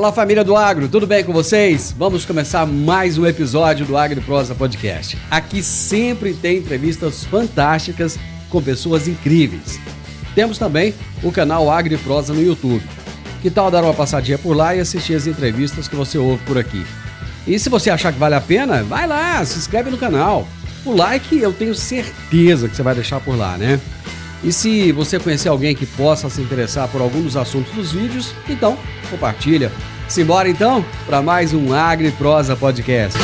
Fala, família do Agro, tudo bem com vocês? Vamos começar mais um episódio do AgriProsa Podcast. Aqui sempre tem entrevistas fantásticas com pessoas incríveis. Temos também o canal AgriProsa no YouTube. Que tal dar uma passadinha por lá e assistir as entrevistas que você ouve por aqui? E se você achar que vale a pena, vai lá, se inscreve no canal. O like eu tenho certeza que você vai deixar por lá, né? E se você conhecer alguém que possa se interessar por algum dos assuntos dos vídeos, então compartilha. Simbora então para mais um AgriProsa Podcast.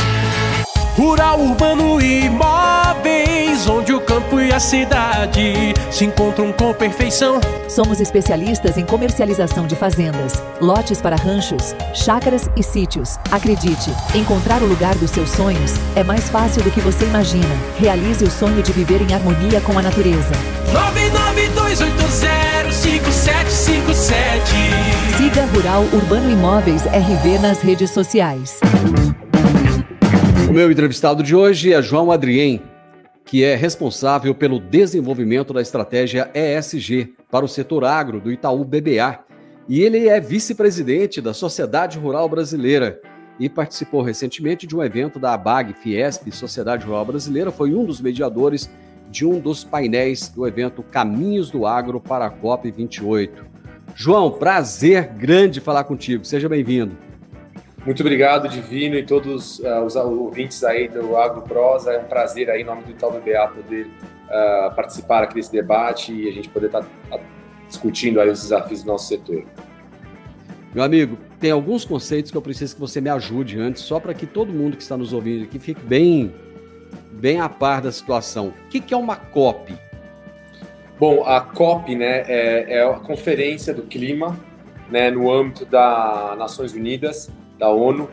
Rural, urbano e imóveis, onde o campo e a cidade se encontram com perfeição. Somos especialistas em comercialização de fazendas, lotes para ranchos, chácaras e sítios. Acredite, encontrar o lugar dos seus sonhos é mais fácil do que você imagina. Realize o sonho de viver em harmonia com a natureza. 992805757. Siga Rural, Urbano Imóveis RV nas redes sociais. O meu entrevistado de hoje é João Adrien, que é responsável pelo desenvolvimento da estratégia ESG para o setor agro do Itaú BBA. E ele é vice-presidente da Sociedade Rural Brasileira e participou recentemente de um evento da ABAG, Fiesp, Sociedade Rural Brasileira. Foi um dos mediadores de um dos painéis do evento Caminhos do Agro para a COP28. João, prazer grande falar contigo. Seja bem-vindo. Muito obrigado, Divino, e todos os ouvintes aí do AgriProsa. É um prazer aí, em nome do Itaú BBA, poder participar aqui desse debate e a gente poder estar discutindo aí os desafios do nosso setor. Meu amigo, tem alguns conceitos que eu preciso que você me ajude antes, só para que todo mundo que está nos ouvindo aqui fique bem a par da situação. O que é uma COP? Bom, a COP, né, é a Conferência do Clima, né, no âmbito das Nações Unidas, da ONU,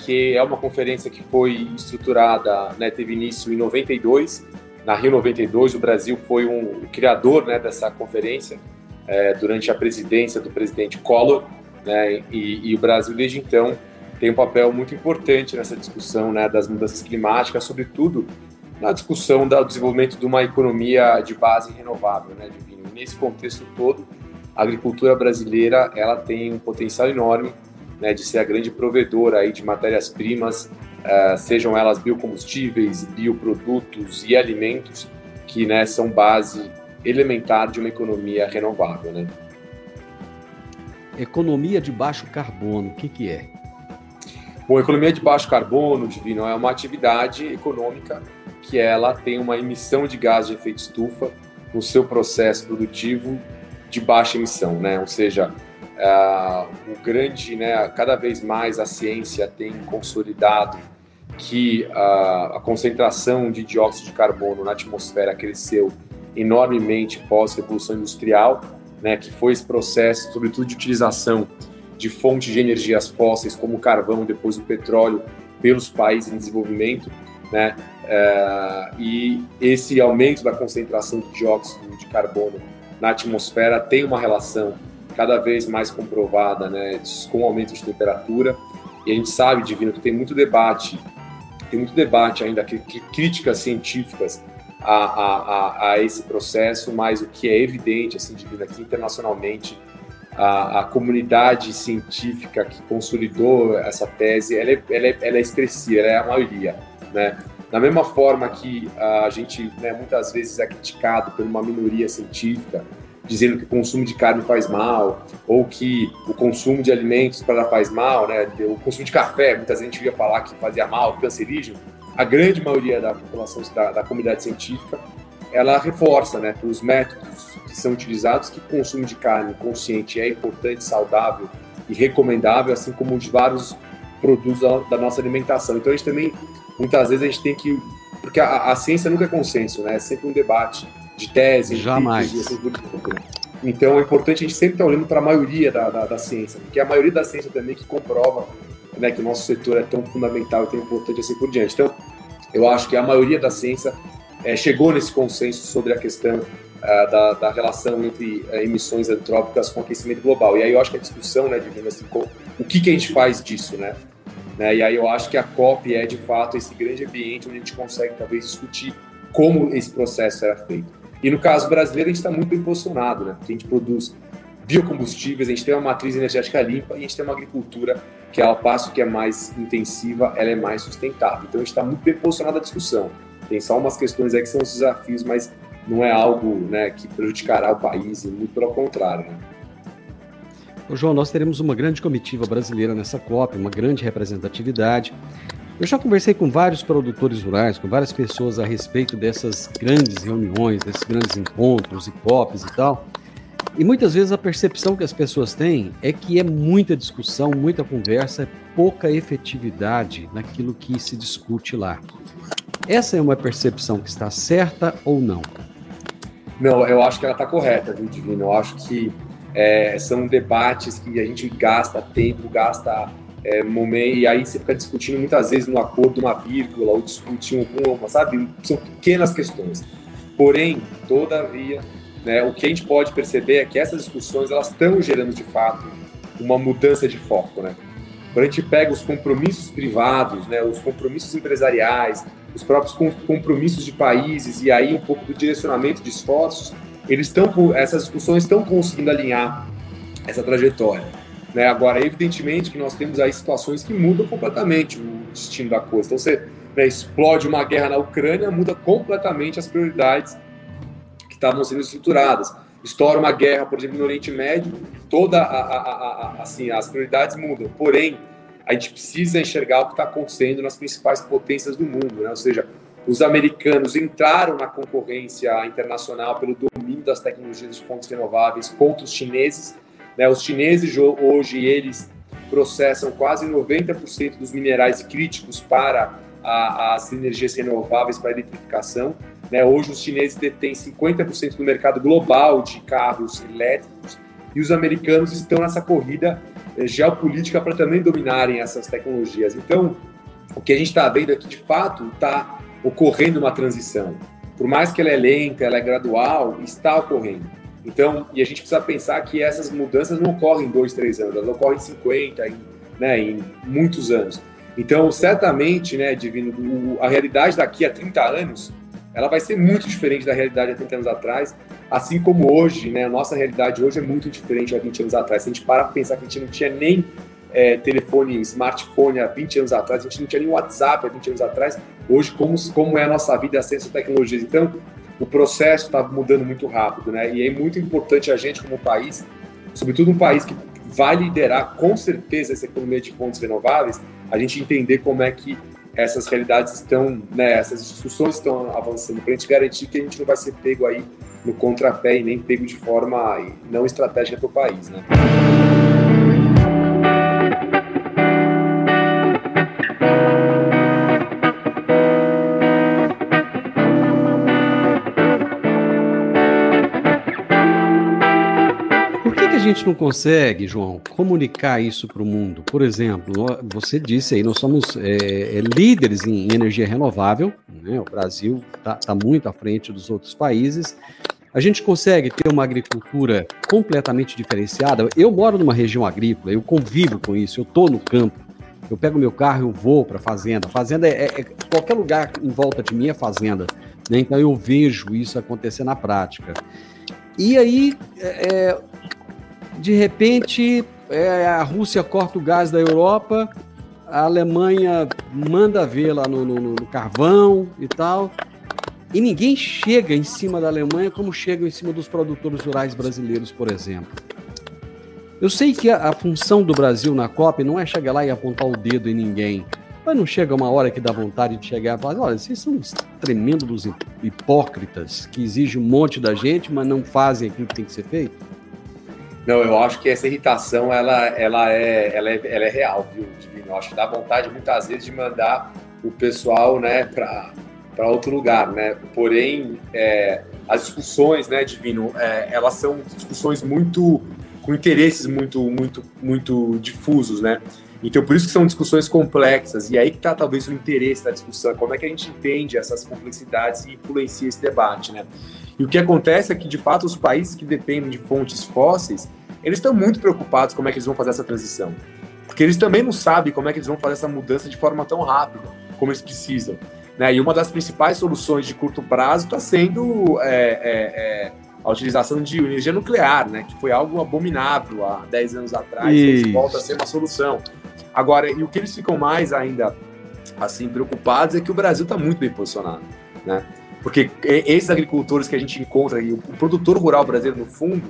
que é uma conferência que foi estruturada, né, teve início em 92, na Rio 92. O Brasil foi o criador, né, dessa conferência durante a presidência do presidente Collor, né, e o Brasil, desde então, tem um papel muito importante nessa discussão, né, das mudanças climáticas, sobretudo na discussão do desenvolvimento de uma economia de base renovável, né, Divino. E nesse contexto todo, a agricultura brasileira ela tem um potencial enorme, né, de ser a grande provedora aí de matérias-primas, sejam elas biocombustíveis, bioprodutos e alimentos, que, né, são base elementar de uma economia renovável, né? Economia de baixo carbono, o que é? Bom, economia de baixo carbono, Divino, é uma atividade econômica que ela tem uma emissão de gás de efeito estufa no seu processo produtivo de baixa emissão, né? Ou seja, cada vez mais a ciência tem consolidado que a concentração de dióxido de carbono na atmosfera cresceu enormemente pós-revolução industrial, né, que foi esse processo, sobretudo de utilização de fontes de energias fósseis como o carvão, depois o petróleo, pelos países em desenvolvimento, né, e esse aumento da concentração de dióxido de carbono na atmosfera tem uma relação cada vez mais comprovada, né, com o aumento de temperatura. E a gente sabe, Divino, que tem muito debate ainda, críticas científicas a esse processo, mas o que é evidente, assim, Divino, aqui internacionalmente, a comunidade científica que consolidou essa tese, ela é expressiva, ela é a maioria, né? Da mesma forma que a gente, né, muitas vezes é criticado por uma minoria científica, dizendo que o consumo de carne faz mal, ou que o consumo de alimentos faz mal, né? O consumo de café, muitas vezes a gente ia falar que fazia mal, cancerígeno. A grande maioria da população, da comunidade científica, ela reforça, né, os métodos que são utilizados, que o consumo de carne consciente é importante, saudável e recomendável, assim como de vários produtos da nossa alimentação. Então a gente também, muitas vezes a gente tem que... Porque a ciência nunca é consenso, né? É sempre um debate de tese. Jamais. E assim por diante. Então é importante a gente sempre estar olhando para a maioria da ciência, porque é a maioria da ciência também que comprova, né, que o nosso setor é tão fundamental e tão importante assim por diante. Então, eu acho que a maioria da ciência chegou nesse consenso sobre a questão da relação entre emissões antrópicas com aquecimento global. E aí eu acho que a discussão, né, Divino, assim, o que a gente faz disso, né? E aí eu acho que a COP é, de fato, esse grande ambiente onde a gente consegue, talvez, discutir como esse processo era feito. E no caso brasileiro, a gente está muito bem posicionado, né? Porque a gente produz biocombustíveis, a gente tem uma matriz energética limpa e a gente tem uma agricultura que, ao passo que é mais intensiva, ela é mais sustentável. Então a gente está muito bem posicionado à discussão. Tem só umas questões aí que são os desafios, mas não é algo, né, que prejudicará o país, muito pelo contrário, né? Ô, João, nós teremos uma grande comitiva brasileira nessa COP, uma grande representatividade. Eu já conversei com vários produtores rurais, com várias pessoas a respeito dessas grandes reuniões, desses grandes encontros e COPs e tal. E muitas vezes a percepção que as pessoas têm é que é muita discussão, muita conversa, pouca efetividade naquilo que se discute lá. Essa é uma percepção que está certa ou não? Não, eu acho que ela está correta, viu, Divino? Eu acho que são debates que a gente gasta tempo, gasta momento, e aí você fica discutindo muitas vezes no acordo uma vírgula, ou discutindo sabe? São pequenas questões. Porém, todavia, né, o que a gente pode perceber é que essas discussões elas estão gerando, de fato, uma mudança de foco, né? Quando a gente pega os compromissos privados, né, os compromissos empresariais, os próprios compromissos de países e aí um pouco do direcionamento de esforços, essas discussões estão conseguindo alinhar essa trajetória, né? Agora, evidentemente que nós temos aí situações que mudam completamente o destino da coisa. Então, você explode uma guerra na Ucrânia, muda completamente as prioridades que estavam sendo estruturadas. Estoura uma guerra, por exemplo, no Oriente Médio, as prioridades mudam. Porém, a gente precisa enxergar o que está acontecendo nas principais potências do mundo, né? Ou seja, os americanos entraram na concorrência internacional pelo domínio das tecnologias de fontes renováveis contra os chineses, né? Os chineses hoje eles processam quase 90% dos minerais críticos para as energias renováveis, para a eletrificação, né? Hoje os chineses detêm 50% do mercado global de carros elétricos e os americanos estão nessa corrida geopolítica para também dominarem essas tecnologias. Então, o que a gente está vendo aqui, de fato, está ocorrendo uma transição. Por mais que ela é lenta, ela é gradual, está ocorrendo. Então, e a gente precisa pensar que essas mudanças não ocorrem em 2, 3 anos, elas ocorrem em 50, em muitos anos. Então, certamente, né, Divino, a realidade daqui a 30 anos, ela vai ser muito diferente da realidade há 30 anos atrás, assim como hoje, né, a nossa realidade hoje é muito diferente há 20 anos atrás. Se a gente parar para pensar que a gente não tinha nem telefone, smartphone há 20 anos atrás, a gente não tinha nem WhatsApp há 20 anos atrás, hoje como é a nossa vida, acesso a tecnologias. Então, o processo está mudando muito rápido, né? E é muito importante a gente, como país, sobretudo um país que vai liderar com certeza essa economia de fontes renováveis, a gente entender como é que essas realidades estão, né, essas discussões estão avançando, para a gente garantir que a gente não vai ser pego aí no contrapé e nem pego de forma não estratégica para o país, né? A gente não consegue, João, comunicar isso para o mundo? Por exemplo, você disse aí, nós somos líderes em energia renovável, né? O Brasil está muito à frente dos outros países. A gente consegue ter uma agricultura completamente diferenciada. Eu moro numa região agrícola, eu convivo com isso, eu estou no campo, eu pego meu carro, eu vou para a fazenda. Fazenda qualquer lugar em volta de mim é fazenda, né? Então eu vejo isso acontecer na prática. E aí, de repente, a Rússia corta o gás da Europa, a Alemanha manda ver lá no carvão e tal, e ninguém chega em cima da Alemanha como chega em cima dos produtores rurais brasileiros, por exemplo. Eu sei que a função do Brasil na COP não é chegar lá e apontar o dedo em ninguém, mas não chega uma hora que dá vontade de chegar e falar, olha, vocês são tremendos hipócritas que exigem um monte da gente, mas não fazem aquilo que tem que ser feito? Não, eu acho que essa irritação, ela é real, viu, Divino? Eu acho que dá vontade, muitas vezes, de mandar o pessoal, né, para outro lugar, né? Porém, as discussões, né, Divino, elas são discussões com interesses muito difusos, né? Então, por isso que são discussões complexas. E aí que está, talvez, o interesse da discussão. Como é que a gente entende essas complexidades e influencia esse debate, né? E o que acontece é que, de fato, os países que dependem de fontes fósseis, eles estão muito preocupados como é que eles vão fazer essa transição. Porque eles também não sabem como é que eles vão fazer essa mudança de forma tão rápida como eles precisam, né? E uma das principais soluções de curto prazo está sendo a utilização de energia nuclear, né? Que foi algo abominável há 10 anos atrás, e volta a ser uma solução. Agora, e o que eles ficam mais ainda assim preocupados é que o Brasil está muito bem posicionado, né? Porque esses agricultores que a gente encontra, e o produtor rural brasileiro, no fundo,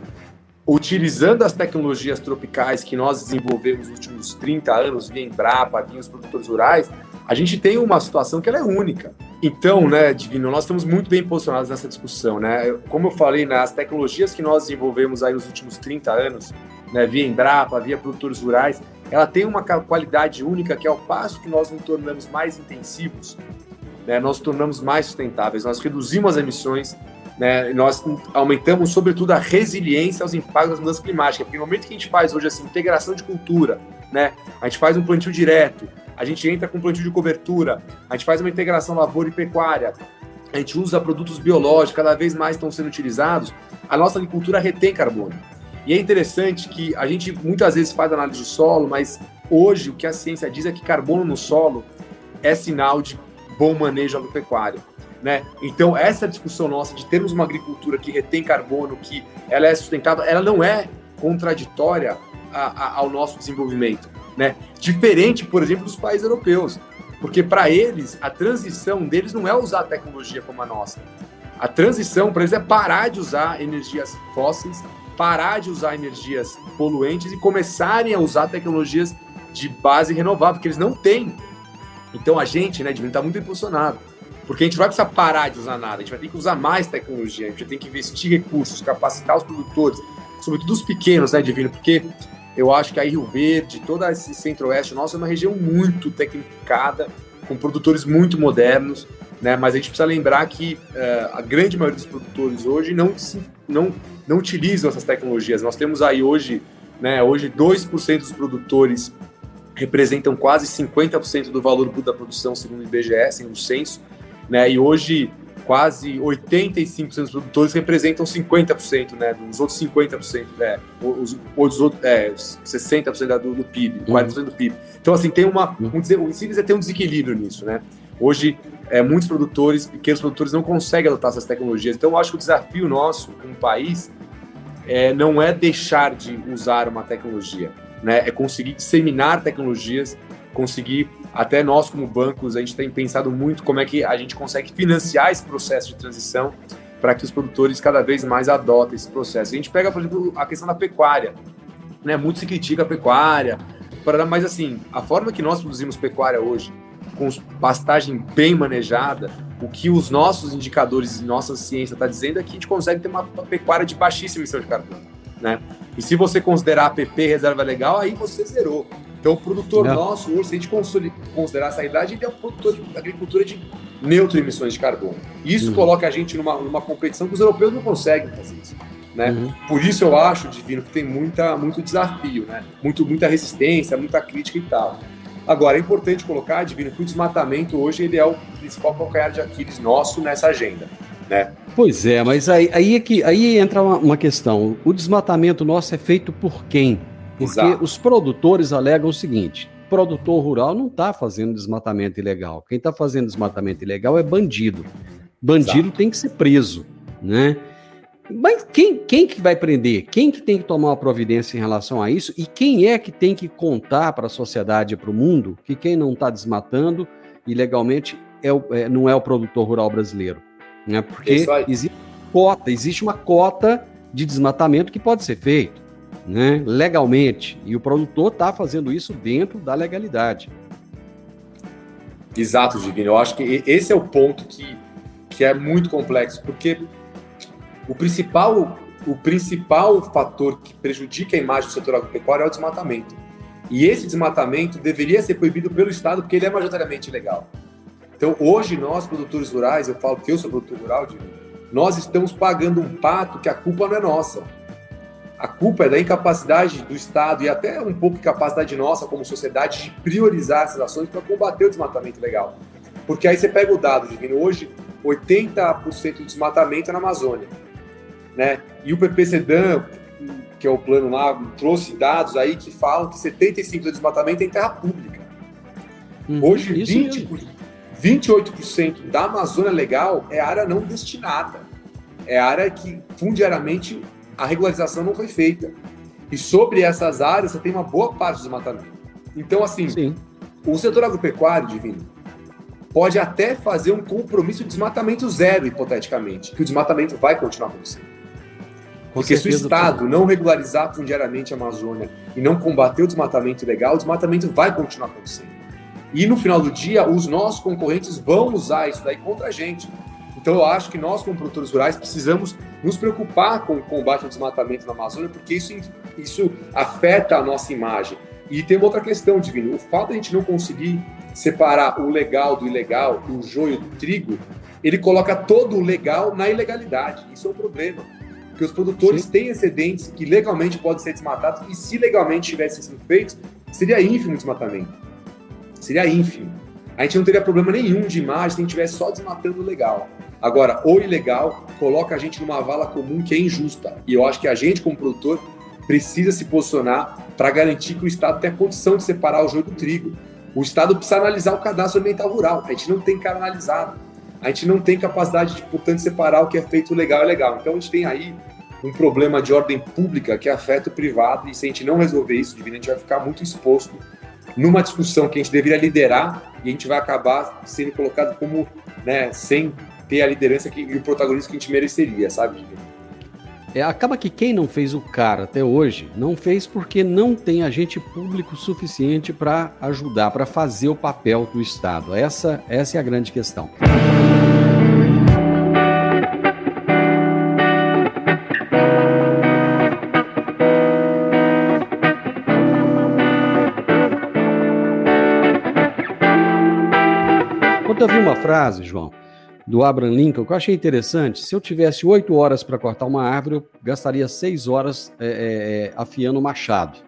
utilizando as tecnologias tropicais que nós desenvolvemos nos últimos 30 anos, via Embrapa, via os produtores rurais, a gente tem uma situação que ela é única. Então, né, Divino, nós estamos muito bem posicionados nessa discussão, né? Como eu falei, né, as tecnologias que nós desenvolvemos aí nos últimos 30 anos, né, via Embrapa, via produtores rurais, ela tem uma qualidade única, que ao passo que nós nos tornamos mais intensivos, né, nós nos tornamos mais sustentáveis, nós reduzimos as emissões, né, nós aumentamos, sobretudo, a resiliência aos impactos das mudanças climáticas, porque no momento que a gente faz hoje assim, integração de cultura, né, a gente faz um plantio direto, a gente entra com plantio de cobertura, a gente faz uma integração lavoura e pecuária, a gente usa produtos biológicos, cada vez mais estão sendo utilizados, a nossa agricultura retém carbono. E é interessante que a gente muitas vezes faz análise de solo, mas hoje o que a ciência diz é que carbono no solo é sinal de bom manejo agropecuário, né? Então, essa discussão nossa de termos uma agricultura que retém carbono, que ela é sustentável, ela não é contraditória ao nosso desenvolvimento, né? Diferente, por exemplo, dos países europeus, porque para eles, a transição deles não é usar a tecnologia como a nossa. A transição para eles é parar de usar energias fósseis, parar de usar energias poluentes e começarem a usar tecnologias de base renovável, porque eles não têm. Então a gente, né, Divino, está muito impulsionado, porque a gente não vai precisar parar de usar nada, a gente vai ter que usar mais tecnologia, a gente vai ter que investir recursos, capacitar os produtores, sobretudo os pequenos, né, Divino, porque eu acho que a Rio Verde, todo esse centro-oeste nosso é uma região muito tecnificada, com produtores muito modernos, né, mas a gente precisa lembrar que a grande maioria dos produtores hoje não utilizam essas tecnologias. Nós temos aí hoje 2% dos produtores representam quase 50% do valor bruto da produção, segundo o IBGE, segundo o censo, né? E hoje quase 85% dos produtores representam 50%, né? Dos outros 50%, né? Os outros 60% do PIB, 40% do PIB. Então, assim, tem o Simples tem um desequilíbrio nisso, né? Hoje, muitos produtores, pequenos produtores, não conseguem adotar essas tecnologias. Então, eu acho que o desafio nosso, como país, não é deixar de usar uma tecnologia, né? É conseguir disseminar tecnologias, conseguir, até nós como bancos, a gente tem pensado muito como é que a gente consegue financiar esse processo de transição para que os produtores cada vez mais adotem esse processo. A gente pega, por exemplo, a questão da pecuária, né? Muito se critica a pecuária, mas assim, a forma que nós produzimos pecuária hoje, com pastagem bem manejada, o que os nossos indicadores e nossa ciência está dizendo é que a gente consegue ter uma pecuária de baixíssima emissão de carbono, né? E se você considerar a PP reserva legal, aí você zerou. Então, o produtor nosso, hoje, se a gente considerar essa idade, ele é um produtor de agricultura de neutro emissões de carbono. E isso coloca a gente numa competição que os europeus não conseguem fazer isso, né? Por isso eu acho, Divino, que tem muito desafio, né? Muita resistência, muita crítica e tal. Agora, é importante colocar, Divino, que o desmatamento hoje ele é o principal calcanhar de Aquiles nosso nessa agenda, né? Pois é, mas aí entra uma questão. O desmatamento nosso é feito por quem? Porque os produtores alegam o seguinte: o produtor rural não está fazendo desmatamento ilegal. Quem está fazendo desmatamento ilegal é bandido. Bandido tem que ser preso, né? Mas quem que vai prender? Quem que tem que tomar uma providência em relação a isso? E quem é que tem que contar para a sociedade e para o mundo que quem não está desmatando ilegalmente não é o produtor rural brasileiro? Né? Porque existe uma cota de desmatamento que pode ser feito, né, legalmente, e o produtor está fazendo isso dentro da legalidade. Exato, Divino. Eu acho que esse é o ponto que é muito complexo, porque o principal fator que prejudica a imagem do setor agropecuário é o desmatamento. E esse desmatamento deveria ser proibido pelo Estado, porque ele é majoritariamente ilegal. Então, hoje, nós, produtores rurais, eu falo que eu sou produtor rural, nós estamos pagando um pato que a culpa não é nossa. A culpa é da incapacidade do Estado e até um pouco de capacidade nossa como sociedade de priorizar essas ações para combater o desmatamento ilegal. Porque aí você pega o dado, Divino, hoje 80% do desmatamento é na Amazônia, né? E o PPCDAN, que é o plano lá, trouxe dados aí que falam que 75% do desmatamento é em terra pública. Hoje, 28% da Amazônia Legal é área não destinada. é área que, fundiariamente, a regularização não foi feita. E sobre essas áreas, você tem uma boa parte do desmatamento. Então, assim, sim, o setor agropecuário, Divino, pode até fazer um compromisso de desmatamento zero, hipoteticamente, que o desmatamento vai continuar acontecendo. Porque se o Estado não regularizar fundiariamente a Amazônia e não combater o desmatamento ilegal, o desmatamento vai continuar acontecendo. E no final do dia, os nossos concorrentes vão usar isso daí contra a gente. Então eu acho que nós, como produtores rurais, precisamos nos preocupar com o combate ao desmatamento na Amazônia, porque isso afeta a nossa imagem. E tem uma outra questão, Divino, o fato de a gente não conseguir separar o legal do ilegal, o joio do trigo, ele coloca todo o legal na ilegalidade. Isso é um problema. Porque os produtores têm excedentes que legalmente podem ser desmatados, e se legalmente tivessem sido feitos, seria ínfimo o desmatamento. Seria ínfimo. A gente não teria problema nenhum de imagem se a gente estivesse só desmatando o legal. Agora, o ilegal coloca a gente numa vala comum que é injusta. E eu acho que a gente, como produtor, precisa se posicionar para garantir que o Estado tem a condição de separar o joio do trigo. O Estado precisa analisar o cadastro ambiental rural. A gente não tem cara analisado. A gente não tem capacidade de, portanto, separar o que é feito legal e ilegal. Então, a gente tem aí um problema de ordem pública que afeta o privado, e se a gente não resolver isso, Divino, a gente vai ficar muito exposto numa discussão que a gente deveria liderar, e a gente vai acabar sendo colocado como, né, sem ter a liderança e o protagonismo que a gente mereceria, sabe, Divino? Acaba que quem não fez o CAR até hoje, não fez porque não tem agente público suficiente para ajudar, para fazer o papel do Estado. Essa é a grande questão. Eu vi uma frase, João, do Abraham Lincoln, que eu achei interessante. Se eu tivesse 8 horas para cortar uma árvore, eu gastaria 6 horas afiando o machado.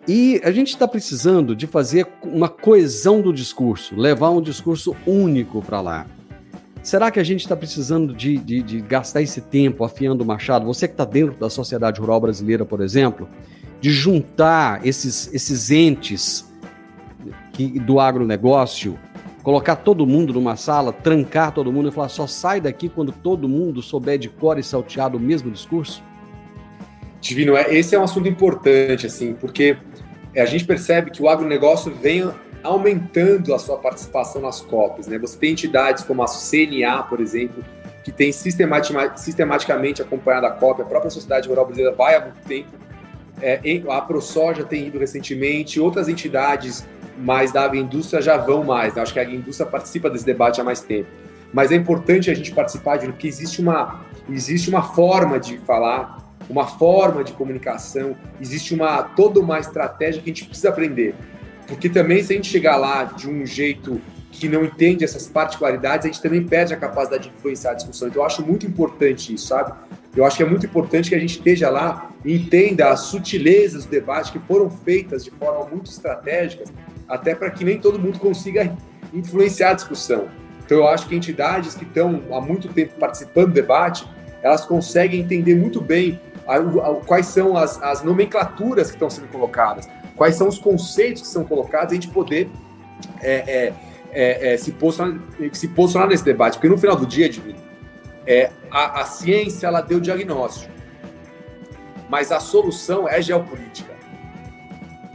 E a gente está precisando de fazer uma coesão do discurso, levar um discurso único para lá. Será que a gente está precisando de gastar esse tempo afiando o machado? Você que está dentro da sociedade rural brasileira, por exemplo, de juntar esses entes do agronegócio, colocar todo mundo numa sala, trancar todo mundo e falar só sai daqui quando todo mundo souber de cor e salteado o mesmo discurso? Divino, esse é um assunto importante, assim, porque a gente percebe que o agronegócio vem aumentando a sua participação nas COPs, né? Você tem entidades como a CNA, por exemplo, que tem sistematicamente acompanhado a COP, a própria Sociedade Rural Brasileira vai há muito tempo, a ProSoja tem ido recentemente, outras entidades mais da agroindústria já vão mais, né? Acho que a agroindústria participa desse debate há mais tempo. Mas é importante a gente participar, porque existe uma forma de falar, uma forma de comunicação, existe toda uma estratégia que a gente precisa aprender. Porque também, se a gente chegar lá de um jeito que não entende essas particularidades, a gente também perde a capacidade de influenciar a discussão. Então, eu acho muito importante isso, sabe? Eu acho que é muito importante que a gente esteja lá e entenda as sutilezas do debate que foram feitas de forma muito estratégica, até para que nem todo mundo consiga influenciar a discussão. Então, eu acho que entidades que estão há muito tempo participando do debate, elas conseguem entender muito bem quais são as nomenclaturas que estão sendo colocadas, quais são os conceitos que são colocados, e a gente poder se posicionar nesse debate. Porque no final do dia, Divino, a ciência ela deu diagnóstico, mas a solução é geopolítica.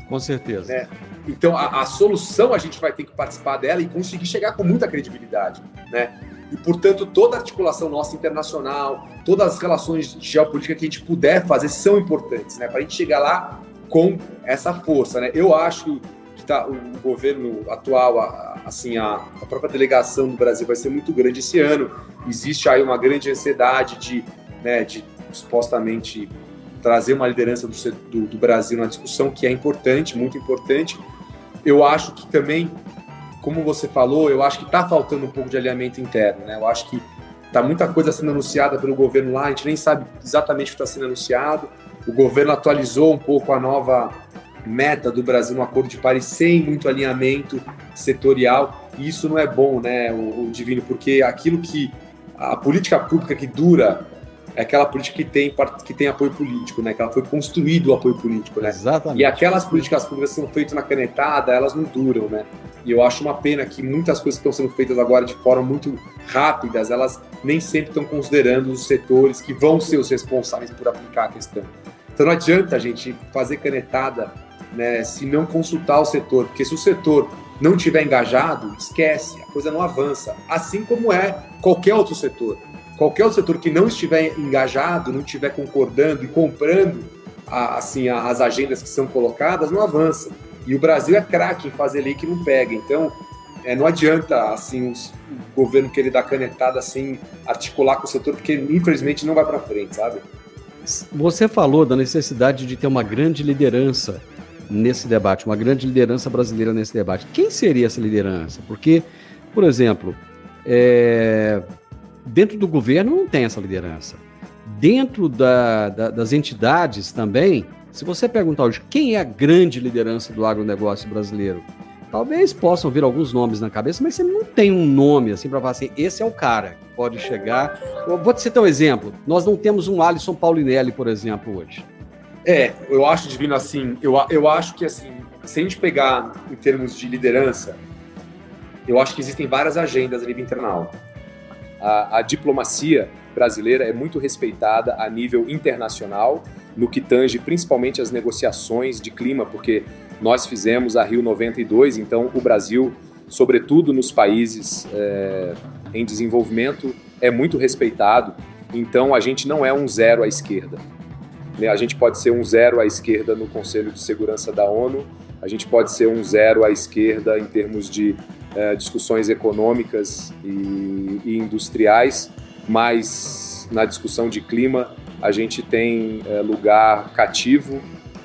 Com certeza. Né? Então, a solução a gente vai ter que participar dela e conseguir chegar com muita credibilidade, né? E, portanto, toda a articulação nossa internacional, todas as relações geopolíticas que a gente puder fazer são importantes, né? Para a gente chegar lá com essa força, né? Eu acho que o governo atual, assim, a própria delegação do Brasil vai ser muito grande esse ano. Existe aí uma grande ansiedade de supostamente trazer uma liderança do Brasil na discussão, que é importante, muito importante. Eu acho que também, como você falou, eu acho que está faltando um pouco de alinhamento interno, né? Eu acho que está muita coisa sendo anunciada pelo governo lá, a gente nem sabe exatamente o que está sendo anunciado. O governo atualizou um pouco a nova meta do Brasil no Acordo de Paris sem muito alinhamento setorial, e isso não é bom, né, o Divino, porque aquilo que a política pública que dura é aquela política que tem apoio político, né? Que ela foi construído o apoio político, né? Exatamente. E aquelas políticas públicas que são feitas na canetada, elas não duram, né? E eu acho uma pena que muitas coisas que estão sendo feitas agora de forma muito rápidas, elas nem sempre estão considerando os setores que vão ser os responsáveis por aplicar a questão. Então não adianta a gente fazer canetada, né, se não consultar o setor, porque se o setor não estiver engajado, esquece, a coisa não avança. Assim como é qualquer outro setor. Qualquer outro setor que não estiver engajado, não estiver concordando e comprando as agendas que são colocadas, não avança. E o Brasil é craque em fazer lei que não pega. Então, não adianta assim, o governo querer dar canetada assim, articular com o setor, porque infelizmente não vai para frente, sabe? Você falou da necessidade de ter uma grande liderança nesse debate, uma grande liderança brasileira nesse debate. Quem seria essa liderança? Porque, por exemplo, dentro do governo não tem essa liderança. Dentro das entidades também, se você perguntar hoje quem é a grande liderança do agronegócio brasileiro, talvez possam vir alguns nomes na cabeça, mas você não tem um nome assim para falar assim, esse é o cara que pode chegar. Eu vou te citar um exemplo. Nós não temos um Alisson Paulinelli, por exemplo, hoje. Eu acho, Divino, assim, eu acho que, assim, se a gente pegar em termos de liderança, eu acho que existem várias agendas a nível internacional. A diplomacia brasileira é muito respeitada a nível internacional, no que tange principalmente as negociações de clima, porque nós fizemos a Rio 92, então o Brasil, sobretudo nos países em desenvolvimento, é muito respeitado, então a gente não é um zero à esquerda. A gente pode ser um zero à esquerda no Conselho de Segurança da ONU, a gente pode ser um zero à esquerda em termos de discussões econômicas e industriais, mas na discussão de clima a gente tem lugar cativo,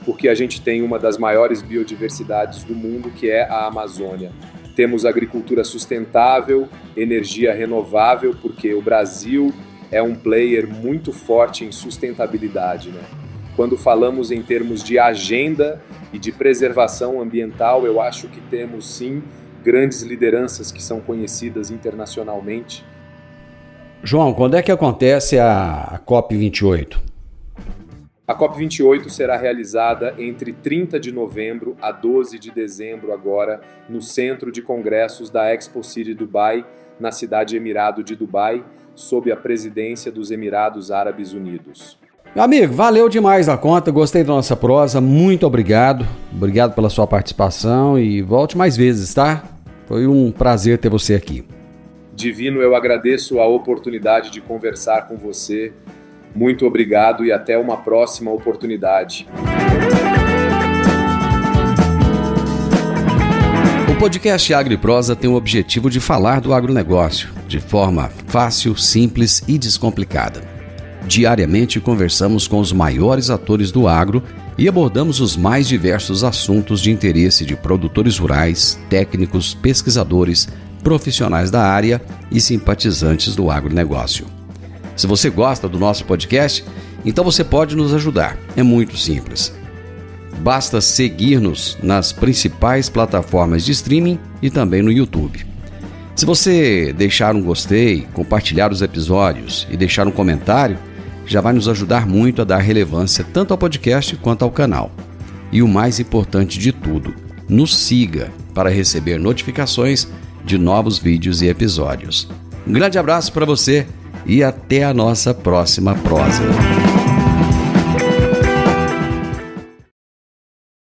porque a gente tem uma das maiores biodiversidades do mundo, que é a Amazônia. Temos agricultura sustentável, energia renovável, porque o Brasil é um player muito forte em sustentabilidade, né? Quando falamos em termos de agenda e de preservação ambiental, eu acho que temos sim grandes lideranças que são conhecidas internacionalmente. João, quando é que acontece a COP28? A COP28 será realizada entre 30 de novembro a 12 de dezembro agora, no Centro de Congressos da Expo City Dubai, na cidade Emirado de Dubai, sob a presidência dos Emirados Árabes Unidos. Meu amigo, valeu demais a conta, gostei da nossa prosa, muito obrigado. Obrigado pela sua participação e volte mais vezes, tá? Foi um prazer ter você aqui. Divino, eu agradeço a oportunidade de conversar com você. Muito obrigado e até uma próxima oportunidade. O podcast Agro e Prosa tem o objetivo de falar do agronegócio de forma fácil, simples e descomplicada. Diariamente conversamos com os maiores atores do agro e abordamos os mais diversos assuntos de interesse de produtores rurais, técnicos, pesquisadores, profissionais da área e simpatizantes do agronegócio. Se você gosta do nosso podcast, então você pode nos ajudar. É muito simples. Basta seguir-nos nas principais plataformas de streaming e também no YouTube. Se você deixar um gostei, compartilhar os episódios e deixar um comentário, já vai nos ajudar muito a dar relevância tanto ao podcast quanto ao canal. E o mais importante de tudo, nos siga para receber notificações de novos vídeos e episódios. Um grande abraço para você e até a nossa próxima prosa.